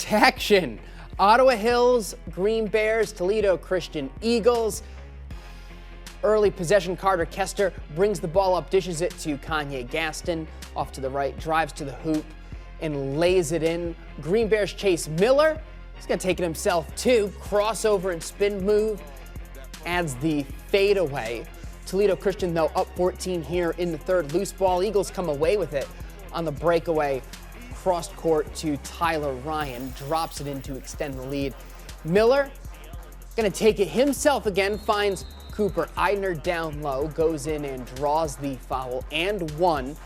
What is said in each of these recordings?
protection. Ottawa Hills, Green Bears, Toledo Christian Eagles. Early possession, Carter Kester brings the ball up, dishes it to Kanye Gaston. Off to the right, drives to the hoop and lays it in. Green Bears Chase Miller. He's going to take it himself too. Crossover and spin move. Adds the fadeaway. Toledo Christian, though, up 14 here in the third. Loose ball. Eagles come away with it on the breakaway. Cross court to Tyler Ryan. Drops it in to extend the lead. Miller going to take it himself again. Finds Cooper Eidner down low. Goes in and draws the foul and one.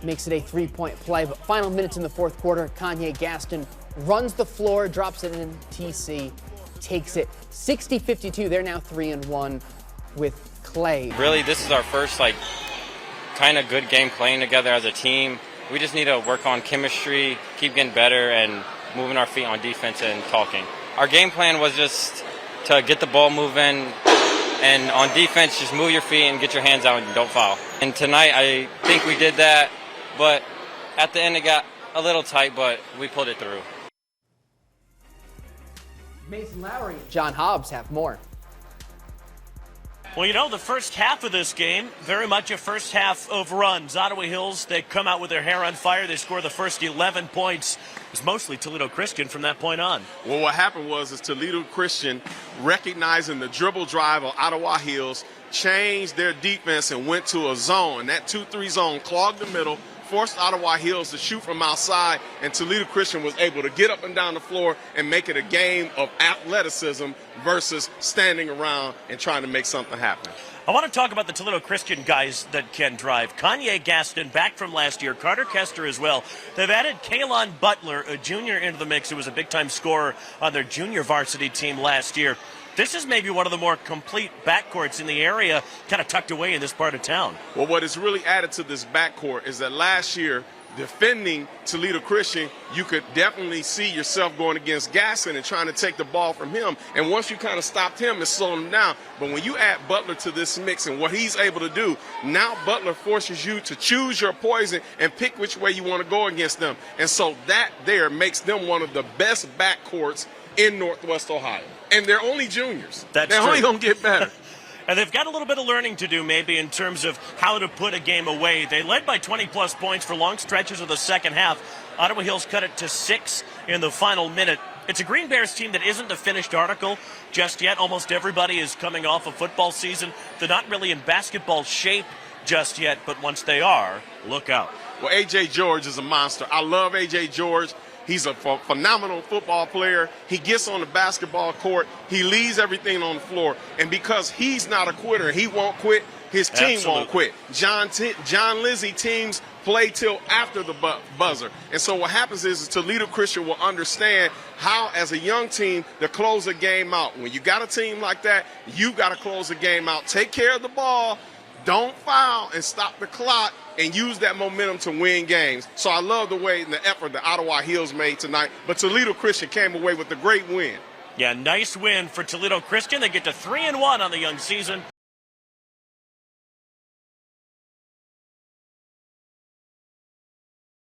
Makes it a three-point play. But final minutes in the fourth quarter, Kanye Gaston runs the floor, drops it in. TC takes it 60-52. They're now 3-1 with Clay. Really, this is our first kind of good game playing together as a team. We just need to work on chemistry, keep getting better, and moving our feet on defense and talking. Our game plan was just to get the ball moving, and on defense, just move your feet and get your hands out and don't foul. And tonight, I think we did that, but at the end, it got a little tight, but we pulled it through. Mason Lowry, John Hobbs have more. Well, you know, the first half of this game, very much a first half of runs. Ottawa Hills, they come out with their hair on fire. They score the first 11 points. It was mostly Toledo Christian from that point on. Well, what happened was Toledo Christian, recognizing the dribble drive of Ottawa Hills, changed their defense and went to a zone. That 2-3 zone clogged the middle, forced Ottawa Hills to shoot from outside, and Toledo Christian was able to get up and down the floor and make it a game of athleticism versus standing around and trying to make something happen. I want to talk about the Toledo Christian guys that can drive. Kanye Gaston, back from last year. Carter Kester as well. They've added Kalon Butler, a junior, into the mix who was a big-time scorer on their junior varsity team last year. This is maybe one of the more complete backcourts in the area, kind of tucked away in this part of town. Well, what is really added to this backcourt is that last year, defending Toledo Christian, you could definitely see yourself going against Gaston and trying to take the ball from him. And once you kind of stopped him and slowed him down, but when you add Butler to this mix and what he's able to do, now Butler forces you to choose your poison and pick which way you want to go against them. And so that there makes them one of the best backcourts in Northwest Ohio. And they're only juniors. They're only going to get better. And they've got a little bit of learning to do maybe in terms of how to put a game away. They led by 20-plus points for long stretches of the second half. Ottawa Hills cut it to 6 in the final minute. It's a Green Bears team that isn't a finished article just yet. Almost everybody is coming off a football season. They're not really in basketball shape just yet, but once they are, look out. Well, A.J. George is a monster. I love A.J. George. He's a phenomenal football player. He gets on the basketball court. He leaves everything on the floor. And because he's not a quitter, he won't quit, his team won't quit. John Lizzie teams play till after the buzzer. And so what happens is Toledo Christian will understand how, as a young team, to close a game out. When you got a team like that, you got to close the game out. Take care of the ball. Don't foul and stop the clock and use that momentum to win games. So I love the way and the effort that Ottawa Hills made tonight. But Toledo Christian came away with a great win. Yeah, nice win for Toledo Christian. They get to 3-1 on the young season.